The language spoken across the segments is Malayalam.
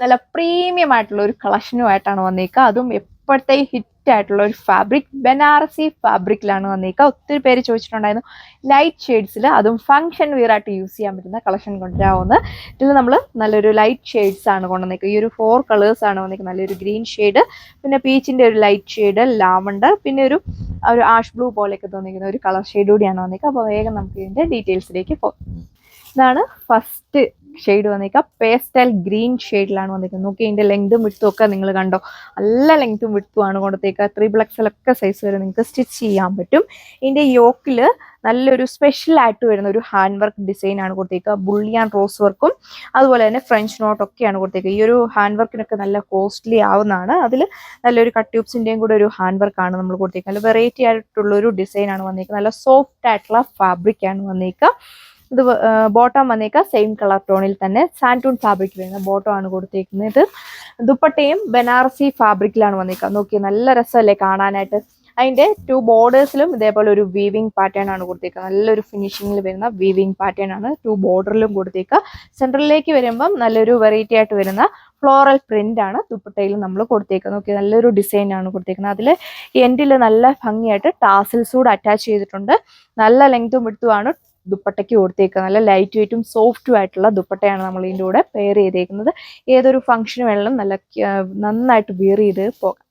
നല്ല പ്രീമിയം ആയിട്ടുള്ള ഒരു കളക്ഷനുമായിട്ടാണ് വന്നേക്കുക. അതും എപ്പോഴത്തെ ഹിറ്റ് ആയിട്ടുള്ള ഒരു ഫാബ്രിക്, ബനാറസി ഫാബ്രിക്കിലാണ് വന്നേക്കുക. ഒത്തിരി പേര് ചോദിച്ചിട്ടുണ്ടായിരുന്നു ലൈറ്റ് ഷെയ്ഡ്സിൽ, അതും ഫംഗ്ഷൻ വെയർ ആയിട്ട് യൂസ് ചെയ്യാൻ പറ്റുന്ന കളക്ഷൻ കൊണ്ടുവരാവുന്നത്. ഇതിൽ നമ്മൾ നല്ലൊരു ലൈറ്റ് ഷെയ്ഡ്സ് ആണ് കൊണ്ടുവന്നേക്കുക. ഈ ഒരു 4 കളേഴ്സ് ആണ് വന്നേക്കുക. നല്ലൊരു ഗ്രീൻ ഷെയ്ഡ്, പിന്നെ പീച്ചിന്റെ ഒരു ലൈറ്റ് ഷെയ്ഡ്, ലാവണ്ടർ, പിന്നെ ഒരു ആഷ് ബ്ലൂ പോലെയൊക്കെ തോന്നിക്കുന്ന ഒരു കളർ ഷെയ്ഡ് കൂടിയാണ് വന്നേക്കുക. അപ്പോൾ വേഗം നമുക്ക് ഇതിന്റെ ഡീറ്റെയിൽസിലേക്ക് പോകാം. ഇതാണ് ഫസ്റ്റ് ഷെയ്ഡ് വന്നേക്കുക. പേസ്റ്റൽ ഗ്രീൻ ഷെയ്ഡിലാണ് വന്നിരിക്കുന്നത്. നോക്കി ഇതിന്റെ ലെങ്തും വിട്ടും ഒക്കെ നിങ്ങൾ കണ്ടോ, നല്ല ലെങ്തും വിട്ടും ആണ് കൊടുത്തേക്കുക. 3XL ഒക്കെ സൈസ് വരെ നിങ്ങൾക്ക് സ്റ്റിച്ച് ചെയ്യാൻ പറ്റും. ഇതിന്റെ യോക്കില് നല്ലൊരു സ്പെഷ്യൽ ആയിട്ട് വരുന്ന ഒരു ഹാൻഡ് വർക്ക് ഡിസൈൻ ആണ് കൊടുത്തേക്കുക. ബുള്ളിയാൻ റോസ് വർക്കും അതുപോലെ തന്നെ ഫ്രഞ്ച് നോട്ടൊക്കെയാണ് കൊടുത്തേക്കുക. ഈ ഒരു ഹാൻഡ് വർക്കിനൊക്കെ നല്ല കോസ്റ്റ്ലി ആവുന്നതാണ്. അതിൽ നല്ലൊരു കട്ട് ട്യൂബ്സിന്റെയും കൂടെ ഒരു ഹാൻഡ് വർക്കാണ് നമ്മൾ കൊടുത്തേക്കുക. നല്ല വെറൈറ്റി ആയിട്ടുള്ള ഒരു ഡിസൈൻ ആണ് വന്നേക്കുക. നല്ല സോഫ്റ്റ് ആയിട്ടുള്ള ഫാബ്രിക് ആണ് വന്നേക്കുക. ഇത് ബോട്ടം വന്നേക്കുക സെയിം കളർ ടോണിൽ തന്നെ സാൻറ്റൂൺ ഫാബ്രിക് വരുന്ന ബോട്ടം ആണ് കൊടുത്തേക്കുന്നത്. ദുപ്പട്ടയും ബനാറസി ഫാബ്രിക്കിലാണ് വന്നേക്കുക. നോക്കി നല്ല രസമല്ലേ കാണാനായിട്ട്. അതിന്റെ 2 ബോർഡേഴ്സിലും ഇതേപോലെ ഒരു വീവിംഗ് പാറ്റേൺ ആണ് കൊടുത്തേക്കുക. നല്ലൊരു ഫിനിഷിങ്ങിൽ വരുന്ന വീവിംഗ് പാറ്റേൺ ആണ് 2 ബോർഡറിലും കൊടുത്തേക്കുക. സെൻട്രലിലേക്ക് വരുമ്പം നല്ലൊരു വെറൈറ്റി ആയിട്ട് വരുന്ന ഫ്ലോറൽ പ്രിന്റ് ആണ് ദുപ്പട്ടയിൽ നമ്മൾ കൊടുത്തേക്കുന്നത്. നോക്കി നല്ലൊരു ഡിസൈൻ ആണ് കൊടുത്തേക്കുന്നത്. അതിൽ എൻഡിൽ നല്ല ഭംഗിയായിട്ട് ടാസിൽസ് കൂടെ അറ്റാച്ച് ചെയ്തിട്ടുണ്ട്. നല്ല ലെങ്തും വിട്ടുമാണ് ദുപ്പട്ടയ്ക്ക് കൊടുത്തേക്കുക. നല്ല ലൈറ്റ് വെയിറ്റും സോഫ്റ്റും ആയിട്ടുള്ള ദുപ്പട്ടയാണ് നമ്മൾ ഇതിൻ്റെ കൂടെ പെയർ ചെയ്തേക്കുന്നത്. ഏതൊരു ഫംഗ്ഷന് വേണം നല്ല നന്നായിട്ട് വെയർ ചെയ്ത് പോകാം.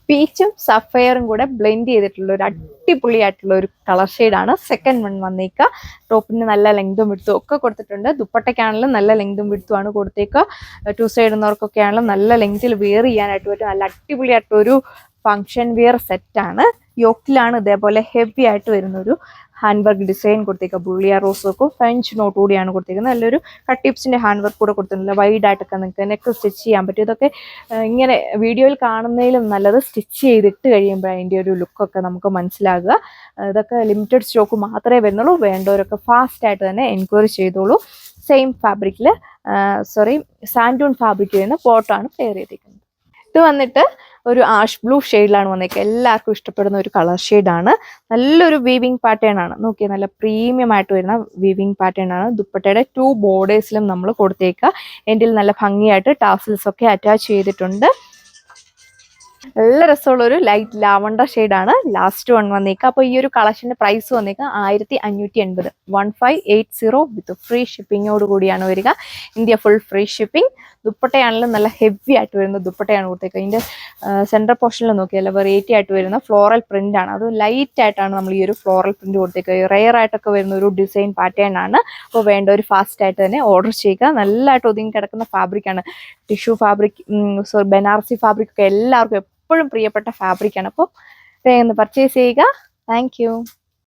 പീച്ചും സഫയറും കൂടെ ബ്ലെൻഡ് ചെയ്തിട്ടുള്ള ഒരു അടിപൊളിയായിട്ടുള്ള ഒരു കളർ ഷെയ്ഡാണ് സെക്കൻഡ് വൺ വന്നേക്കുക. ടോപ്പിന് നല്ല ലെങ്തും വിടുത്തും ഒക്കെ കൊടുത്തിട്ടുണ്ട്. ദുപ്പട്ടയ്ക്കാണെങ്കിലും നല്ല ലെങ്തും വിടുത്തുമാണ് കൊടുത്തേക്കുക. 2 സൈഡ് ഇടുന്നവർക്കൊക്കെ ആണെങ്കിലും നല്ല ലെങ്തിൽ വെയർ ചെയ്യാനായിട്ട് പറ്റും. നല്ല അടിപൊളിയായിട്ടൊരു ഫംഗ്ഷൻ വെയർ സെറ്റാണ്. യോക്കിലാണ് ഇതേപോലെ ഹെവി ആയിട്ട് വരുന്ന ഒരു ഹാൻഡ് വർക്ക് ഡിസൈൻ കൊടുത്തേക്കുക. ബുള്ളിയ റോസ് വർക്കും ഫ്രഞ്ച് നോട്ട് കൂടിയാണ് കൊടുത്തേക്കുന്നത്. നല്ലൊരു കട്ട് ടിപ്സിന്റെ ഹാൻഡ് വർക്ക് കൂടെ കൊടുത്തിട്ടുണ്ട്. വൈഡ് ആയിട്ടൊക്കെ നിങ്ങൾക്ക് നെക്ക് സ്റ്റിച്ച് ചെയ്യാൻ പറ്റും. ഇതൊക്കെ ഇങ്ങനെ വീഡിയോയിൽ കാണുന്നതിലും നല്ലത് സ്റ്റിച്ച് ചെയ്തിട്ട് കഴിയുമ്പോൾ അതിൻ്റെ ഒരു ലുക്കൊക്കെ നമുക്ക് മനസ്സിലാകുക. ഇതൊക്കെ ലിമിറ്റഡ് സ്റ്റോക്ക് മാത്രമേ വരുന്നുള്ളൂ. വേണ്ടവരൊക്കെ ഫാസ്റ്റ് ആയിട്ട് തന്നെ എൻക്വയറി ചെയ്തോളൂ. സെയിം ഫാബ്രിക്കിൽ സാൻറ്റൂൺ ഫാബ്രിക് വരുന്ന ബോട്ടമാണ് പെയർ ചെയ്തേക്കുന്നത്. ഇത് വന്നിട്ട് ഒരു ആഷ് ബ്ലൂ ഷെയ്ഡിലാണ് വന്നേക്കുക. എല്ലാവർക്കും ഇഷ്ടപ്പെടുന്ന ഒരു കളർ ഷെയ്ഡാണ്. നല്ലൊരു വീവിംഗ് പാറ്റേൺ ആണ്. നോക്കിയാൽ നല്ല പ്രീമിയം ആയിട്ട് വരുന്ന വീവിംഗ് പാറ്റേൺ ആണ്. ദുപ്പട്ടയുടെ 2 ബോർഡേഴ്സിലും നമ്മൾ കൊടുത്തേക്കുക. എൻഡിൽ നല്ല ഭംഗിയായിട്ട് ടാസിൽസ് ഒക്കെ അറ്റാച്ച് ചെയ്തിട്ടുണ്ട്. നല്ല രസമുള്ള ഒരു ലൈറ്റ് ലാവണ്ടർ ഷെയ്ഡാണ് ലാസ്റ്റ് വൺ വന്നേക്കുക. അപ്പോൾ ഈ ഒരു കളക്ഷന്റെ പ്രൈസ് വന്നേക്കുക 1580, 1580 വിത്ത് ഫ്രീ ഷിപ്പിങ്ങോട് കൂടിയാണ് വരിക. India full free shipping. ദുപ്പട്ടയാണെങ്കിലും നല്ല ഹെവി ആയിട്ട് വരുന്ന ദുപ്പട്ടയാണ് കൊടുത്തേക്കുക. ഇതിന്റെ സെൻട്രൽ പോർഷനിൽ നോക്കിയാൽ വെറൈറ്റി ആയിട്ട് വരുന്ന ഫ്ലോറൽ പ്രിന്റ് ആണ്. അത് ലൈറ്റ് ആയിട്ടാണ് നമ്മൾ ഈ ഒരു ഫ്ലോറൽ പ്രിന്റ് കൊടുത്തേക്കുക. റെയർ ആയിട്ടൊക്കെ വരുന്ന ഒരു ഡിസൈൻ പാറ്റേൺ ആണ്. അപ്പോൾ വേണ്ട ഒരു ഫാസ്റ്റ് ആയിട്ട് തന്നെ ഓർഡർ ചെയ്യുക. നല്ലതായിട്ട് ഒതുങ്ങി കിടക്കുന്ന ഫാബ്രിക് ആണ്. ടിഷ്യൂ ഫാബ്രിക്, ബനാറസി ഫാബ്രിക് ഒക്കെ എല്ലാവർക്കും എപ്പോഴും പ്രിയപ്പെട്ട ഫാബ്രിക് ആണ്. അപ്പോൾ വേഗം പർച്ചേസ് ചെയ്യുക. Thank you.